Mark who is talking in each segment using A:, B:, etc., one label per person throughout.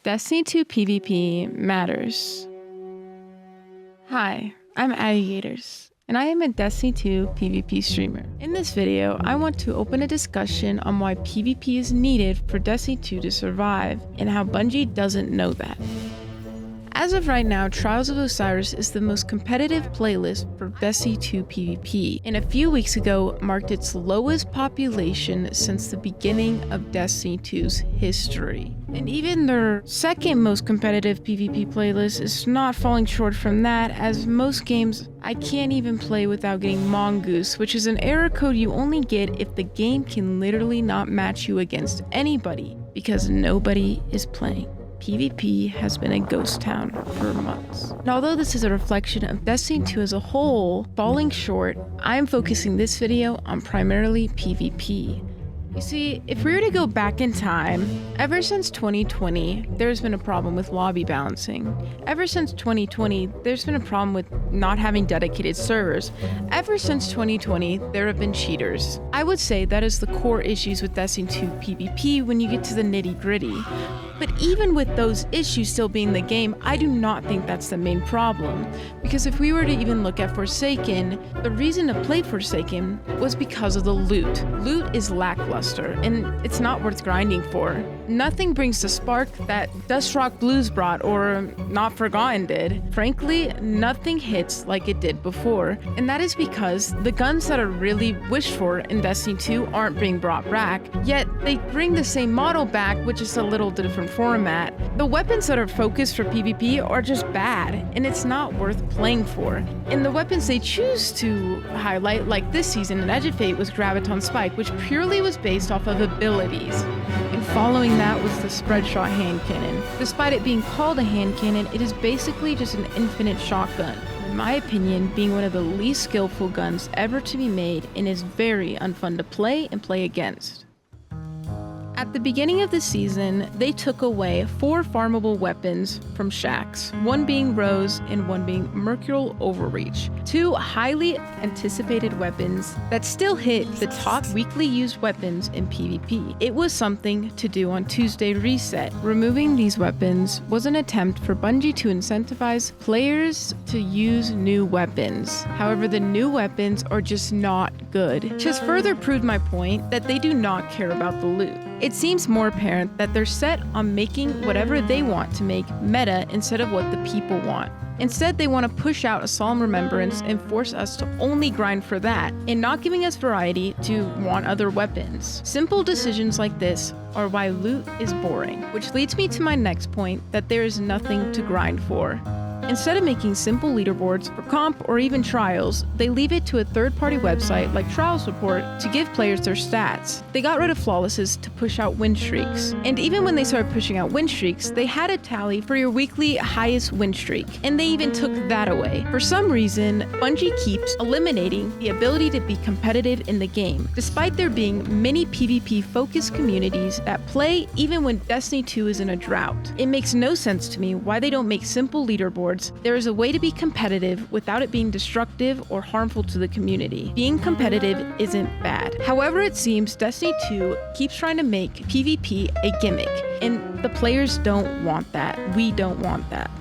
A: Destiny 2 PvP matters. Hi, I'm Alligators, and I am a Destiny 2 PvP streamer. In this video, I want to open a discussion on why PvP is needed for Destiny 2 to survive, and how Bungie doesn't know that. As of right now, Trials of Osiris is the most competitive playlist for Destiny 2 PvP, and a few weeks ago marked its lowest population since the beginning of Destiny 2's history. And even their second most competitive PvP playlist is not falling short from that, as most games I can't even play without getting Mongoose, which is an error code you only get if the game can literally not match you against anybody, because nobody is playing. PvP has been a ghost town for months. And although this is a reflection of Destiny 2 as a whole falling short, I'm focusing this video on primarily PvP. You see, if we were to go back in time, ever since 2020, there's been a problem with lobby balancing. Ever since 2020, there's been a problem with not having dedicated servers. Ever since 2020, there have been cheaters. I would say that is the core issues with Destiny 2 PvP when you get to the nitty-gritty. But even with those issues still being the game, I do not think that's the main problem. Because if we were to even look at Forsaken, the reason to play Forsaken was because of the loot. Loot is lackluster, and it's not worth grinding for. Nothing brings the spark that Dustrock Blues brought or Not Forgotten did. Frankly, nothing hits like it did before. And that is because the guns that are really wished for in Destiny 2 aren't being brought back, yet they bring the same model back, which is a little different format. The weapons that are focused for PvP are just bad, and it's not worth playing for. And the weapons they choose to highlight, like this season in Edge of Fate, was Graviton Spike, which purely was based off of abilities. And following that was the Spread Shot Hand Cannon. Despite it being called a hand cannon, it is basically just an infinite shotgun. In my opinion, being one of the least skillful guns ever to be made, and is very unfun to play and play against. At the beginning of the season, they took away 4 farmable weapons from Shaxx, one being Rose and one being Mercurial Overreach, 2 highly anticipated weapons that still hit the top weekly used weapons in PvP. It was something to do on Tuesday Reset. Removing these weapons was an attempt for Bungie to incentivize players to use new weapons. However, the new weapons are just not good. Just further proved my point that they do not care about the loot. It seems more apparent that they're set on making whatever they want to make meta instead of what the people want. Instead, they want to push out a solemn remembrance and force us to only grind for that, and not giving us variety to want other weapons. Simple decisions like this are why loot is boring, which leads me to my next point, that there is nothing to grind for. Instead of making simple leaderboards for comp or even trials, they leave it to a third-party website like Trials Report to give players their stats. They got rid of flawlesses to push out win streaks. And even when they started pushing out win streaks, they had a tally for your weekly highest win streak, and they even took that away. For some reason, Bungie keeps eliminating the ability to be competitive in the game, despite there being many PvP-focused communities that play even when Destiny 2 is in a drought. It makes no sense to me why they don't make simple leaderboards. There is a way to be competitive without it being destructive or harmful to the community. Being competitive isn't bad. However, it seems Destiny 2 keeps trying to make PvP a gimmick, and the players don't want that. We don't want that.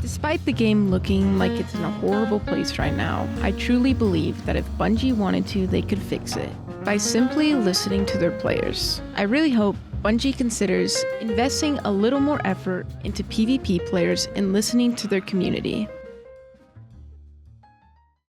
A: Despite the game looking like it's in a horrible place right now, I truly believe that if Bungie wanted to, they could fix it by simply listening to their players. I really hope Bungie considers investing a little more effort into PvP players and listening to their community.